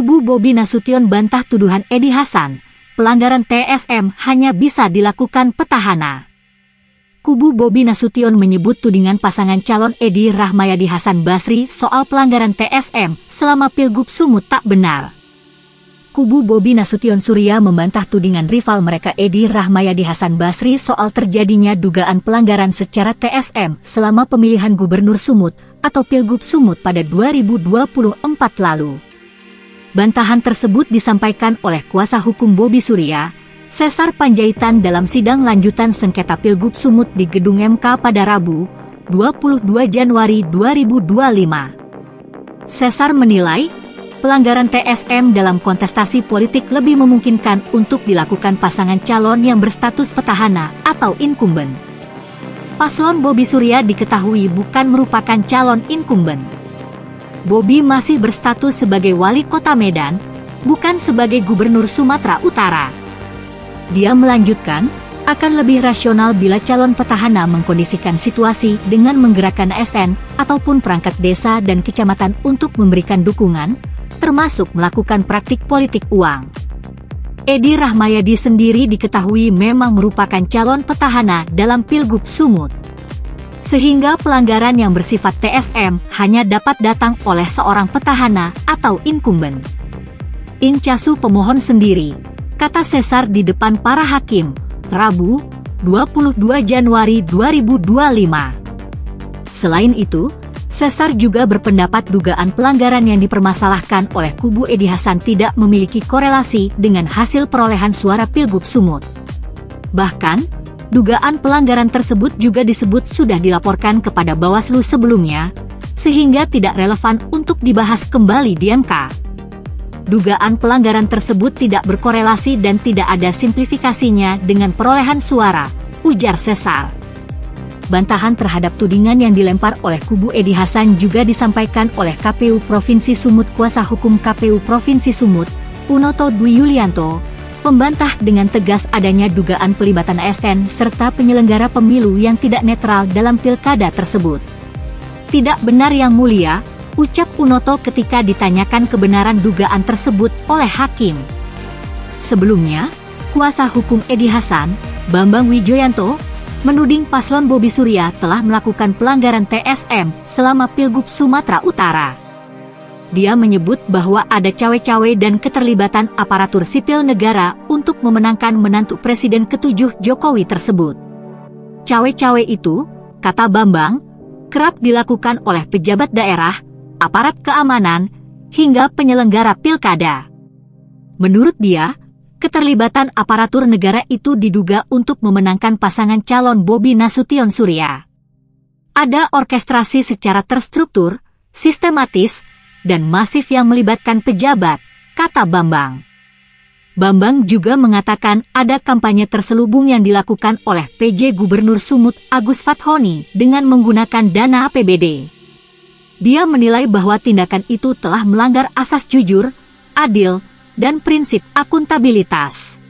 Kubu Bobi Nasution bantah tuduhan Edi Hasan, pelanggaran TSM hanya bisa dilakukan petahana. Kubu Bobi Nasution menyebut tudingan pasangan calon Edi Rahmayadi Hasan Basri soal pelanggaran TSM selama Pilgub Sumut tak benar. Kubu Bobi Nasution Surya membantah tudingan rival mereka Edi Rahmayadi Hasan Basri soal terjadinya dugaan pelanggaran secara TSM selama pemilihan Gubernur Sumut atau Pilgub Sumut pada 2024 lalu. Bantahan tersebut disampaikan oleh kuasa hukum Bobi Surya, Sesar Panjaitan dalam sidang lanjutan sengketa Pilgub Sumut di Gedung MK pada Rabu, 22 Januari 2025. Sesar menilai, pelanggaran TSM dalam kontestasi politik lebih memungkinkan untuk dilakukan pasangan calon yang berstatus petahana atau incumbent. Paslon Bobi Surya diketahui bukan merupakan calon incumbent. Bobi masih berstatus sebagai wali kota Medan, bukan sebagai gubernur Sumatera Utara. Dia melanjutkan, akan lebih rasional bila calon petahana mengkondisikan situasi dengan menggerakkan ASN ataupun perangkat desa dan kecamatan untuk memberikan dukungan, termasuk melakukan praktik politik uang. Edi Rahmayadi sendiri diketahui memang merupakan calon petahana dalam Pilgub Sumut. Sehingga pelanggaran yang bersifat TSM hanya dapat datang oleh seorang petahana atau incumbent. Incasu pemohon sendiri, kata Sesar di depan para hakim, Rabu, 22 Januari 2025. Selain itu, Sesar juga berpendapat dugaan pelanggaran yang dipermasalahkan oleh kubu Edi Hasan tidak memiliki korelasi dengan hasil perolehan suara Pilgub Sumut. Bahkan, dugaan pelanggaran tersebut juga disebut sudah dilaporkan kepada Bawaslu sebelumnya, sehingga tidak relevan untuk dibahas kembali di MK. Dugaan pelanggaran tersebut tidak berkorelasi dan tidak ada simplifikasinya dengan perolehan suara, ujar Sesar. Bantahan terhadap tudingan yang dilempar oleh kubu Edi Hasan juga disampaikan oleh KPU Provinsi Sumut. Kuasa hukum KPU Provinsi Sumut, Unoto Dwi Yulianto, membantah dengan tegas adanya dugaan pelibatan ASN serta penyelenggara pemilu yang tidak netral dalam pilkada tersebut. Tidak benar Yang Mulia, ucap Unoto ketika ditanyakan kebenaran dugaan tersebut oleh hakim. Sebelumnya, kuasa hukum Edi Hasan, Bambang Wijoyanto, menuding paslon Bobi Surya telah melakukan pelanggaran TSM selama Pilgub Sumatera Utara. Dia menyebut bahwa ada cawe-cawe dan keterlibatan aparatur sipil negara untuk memenangkan menantu Presiden ke-7 Jokowi tersebut. Cawe-cawe itu, kata Bambang, kerap dilakukan oleh pejabat daerah, aparat keamanan, hingga penyelenggara pilkada. Menurut dia, keterlibatan aparatur negara itu diduga untuk memenangkan pasangan calon Bobi Nasution Surya. Ada orkestrasi secara terstruktur, sistematis, dan masif yang melibatkan pejabat, kata Bambang. Bambang juga mengatakan ada kampanye terselubung yang dilakukan oleh PJ Gubernur Sumut Agus Fathoni dengan menggunakan dana APBD. Dia menilai bahwa tindakan itu telah melanggar asas jujur, adil, dan prinsip akuntabilitas.